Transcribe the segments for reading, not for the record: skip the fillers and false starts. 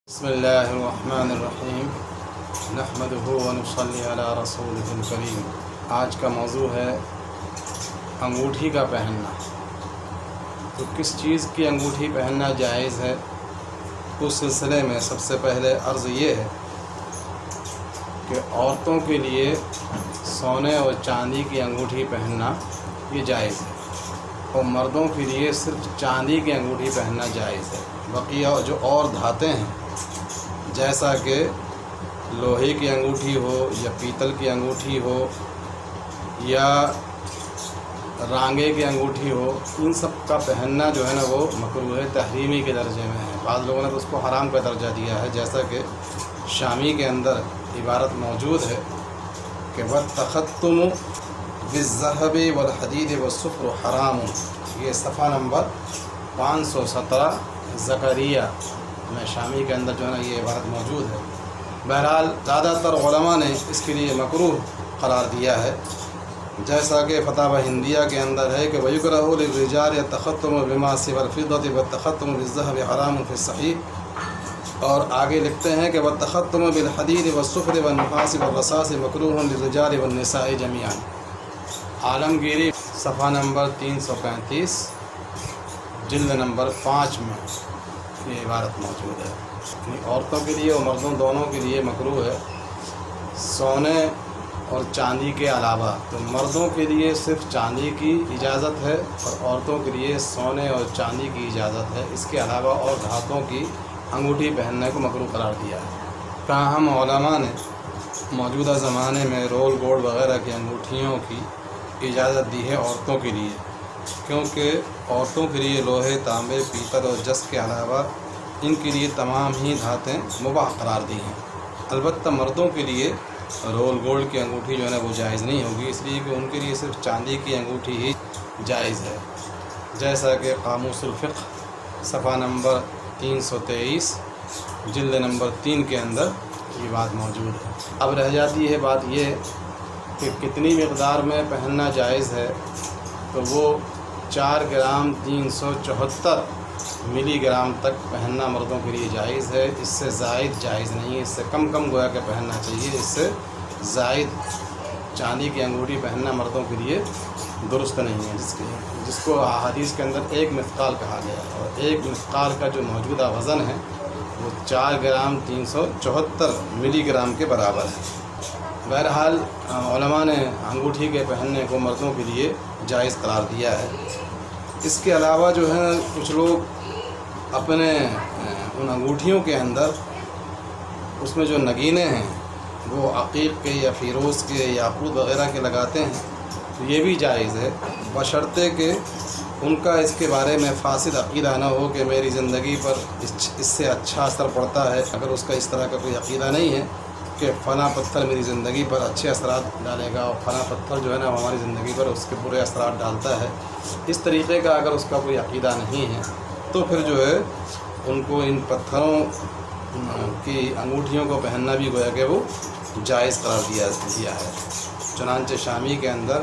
بسم اللہ الرحمن الرحیم نحمدہ ونصلی علی رسولہ الکریم۔ آج کا موضوع ہے انگوٹھی کا پہننا۔ تو کس چیز کی انگوٹھی پہننا جائز ہے، اس سلسلے میں سب سے پہلے عرض یہ ہے کہ عورتوں کے لیے سونے اور چاندی کی انگوٹھی پہننا یہ جائز ہے، اور مردوں کے لیے صرف چاندی کی انگوٹھی پہننا جائز ہے۔ بقیہ جو اور دھاتیں ہیں جیسا کہ لوہے کی انگوٹھی ہو یا پیتل کی انگوٹھی ہو یا رانگے کی انگوٹھی ہو، ان سب کا پہننا جو ہے نا وہ مکروہ تحریمی کے درجے میں ہے۔ بعض لوگوں نے تو اس کو حرام کا درجہ دیا ہے، جیسا کہ شامی کے اندر عبارت موجود ہے کہ وَالتَّخَتُّمُ بِالذَّهَبِ وَالْحَدِيدِ وَالصُّفْرُ حَرَامٌ، یہ صفحہ نمبر 517 زکریہ میں شامی کے اندر جو ہے نا یہ عبارت موجود ہے۔ بہرحال زیادہ تر علماء نے اس کے لیے مکروہ قرار دیا ہے، جیسا کہ فتاوی ہندیہ کے اندر ہے کہ وَيُكْرَهُ لِلرِّجَالِ التَّخَتُّمُ بِمَا سِوَى الْفِضَّةِ وَالتَّخَتُّمُ بِالذَّهَبِ حَرَامٌ فِي الصَّحِيحِ، اور آگے لکھتے ہیں کہ وَالتَّخَتُّمُ بِالْحَدِيدِ وَالصُّفْرِ وَالنُّحَاسِ وَالرَّصَاصِ مَكْرُوهٌ لِلرِّجَالِ وَالنِّسَاءِ جَمِيعًا۔ عالمگیری صفحہ نمبر 335 جلد نمبر 5 میں یہ عبارت موجود ہے۔ عورتوں کے لیے اور مردوں دونوں کے لیے مکروہ ہے سونے اور چاندی کے علاوہ۔ تو مردوں کے لیے صرف چاندی کی اجازت ہے اور عورتوں کے لیے سونے اور چاندی کی اجازت ہے، اس کے علاوہ اور دھاتوں کی انگوٹھی پہننے کو مکروہ قرار دیا ہے۔ تاہم علماء نے موجودہ زمانے میں رول گولڈ وغیرہ کی انگوٹھیوں کی اجازت دی ہے عورتوں کے لیے، کیونکہ عورتوں کے لیے لوہے، تانبے، پیتل اور جس کے علاوہ ان کے لیے تمام ہی دھاتیں مباح قرار دی ہیں۔ البتہ مردوں کے لیے رول گولڈ کی انگوٹھی جو ہے نا وہ جائز نہیں ہوگی، اس لیے کہ ان کے لیے صرف چاندی کی انگوٹھی ہی جائز ہے، جیسا کہ قاموس الفقہ صفحہ نمبر 323 جلد نمبر 3 کے اندر یہ بات موجود ہے۔ اب رہ جاتی ہے بات یہ کہ کتنی مقدار میں پہننا جائز ہے، تو وہ 4 گرام 374 ملی گرام تک پہننا مردوں کے لیے جائز ہے، اس سے زائد جائز نہیں ہے، اس سے کم گویا کہ پہننا چاہیے، اس سے زائد چاندی کی انگوٹھی پہننا مردوں کے لیے درست نہیں ہے، جس کو احادیث کے اندر 1 مثقال کہا گیا ہے، اور 1 مثقال کا جو موجودہ وزن ہے وہ 4 گرام 374 ملی گرام کے برابر ہے۔ بہرحال علماء نے انگوٹھی کے پہننے کو مردوں کے لیے جائز قرار دیا ہے۔ اس کے علاوہ جو ہے کچھ لوگ اپنے ان انگوٹھیوں کے اندر اس میں جو نگینے ہیں وہ عقیق کے یا فیروز کے یا یاقوت وغیرہ کے لگاتے ہیں، تو یہ بھی جائز ہے، بشرطے کہ ان کا اس کے بارے میں فاسد عقیدہ نہ ہو کہ میری زندگی پر اس سے اچھا اثر پڑتا ہے۔ اگر اس کا اس طرح کا کوئی عقیدہ نہیں ہے کہ فلاں پتھر میری زندگی پر اچھے اثرات ڈالے گا اور فلاں پتھر جو ہے نا ہماری زندگی پر اس کے برے اثرات ڈالتا ہے، اس طریقے کا اگر اس کا کوئی عقیدہ نہیں ہے تو پھر جو ہے ان کو ان پتھروں کی انگوٹھیوں کو پہننا بھی گویا کہ وہ جائز قرار دیا ہے۔ چنانچہ شامی کے اندر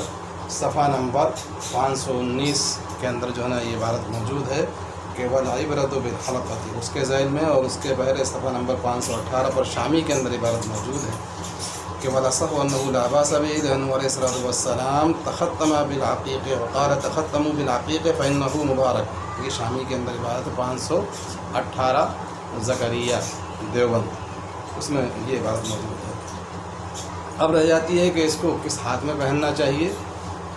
صفحہ نمبر 519 کے اندر جو ہے نا یہ عبارت موجود ہے کہ وَالْعِبْرَةُ بِالْخَلْقَةِ، اس کے ذیل میں، اور اس کے بحر صفحہ نمبر 518 پر شامی کے اندر عبارت موجود ہے کہ وَالْأَصَحُّ أَنَّهُ لَا بَأْسَ بِهِ لِأَنَّهُ عَلَيْهِ الصَّلَاةُ وَالسَّلَامُ تَخَتَّمَ بِالْعَقِيقِ وَقَالَ تَخَتَّمُوا بِالْعَقِيقِ فَإِنَّهُ مُبَارَكٌ، یہ شامی کے اندر عبارت 518 زکریہ دیوبند، اس میں یہ عبارت موجود ہے۔ اب رہ جاتی ہے کہ اس کو کس ہاتھ میں پہننا چاہیے،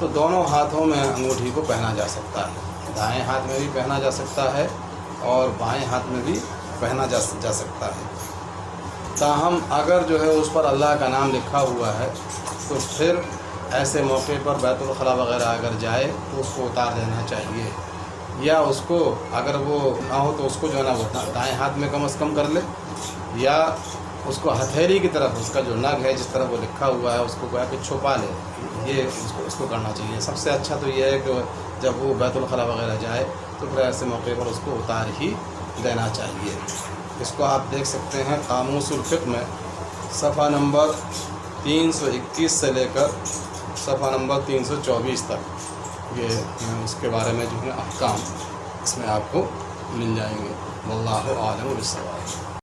تو دونوں ہاتھوں میں انگوٹھی کو پہنا جا سکتا ہے، دائیں ہاتھ میں بھی پہنا جا سکتا ہے اور بائیں ہاتھ میں بھی پہنا جا سکتا ہے۔ تاہم اگر جو ہے اس پر اللہ کا نام لکھا ہوا ہے تو پھر ایسے موقع پر بیت الخلاء وغیرہ اگر جائے تو اس کو اتار دینا چاہیے، یا اس کو اگر وہ نہ ہو تو اس کو جو ہے نا وہ دائیں ہاتھ میں کم از کم کر لے، یا اس کو ہتھیلی کی طرف اس کا جو نگ ہے جس طرح وہ لکھا ہوا ہے اس کو گویا کہ چھپا لے، یہ اس کو کرنا چاہیے۔ سب سے اچھا تو یہ ہے کہ جب وہ بیت الخلاء وغیرہ جائے تو پھر ایسے موقع پر اس کو اتار ہی دینا چاہیے۔ اس کو آپ دیکھ سکتے ہیں قاموس الفقہ میں صفحہ نمبر 321 سے لے کر صفحہ نمبر 324 تک، یہ اس کے بارے میں جو ہے احکام اس میں آپ کو مل جائیں گے۔ واللہ اعلم بالصواب۔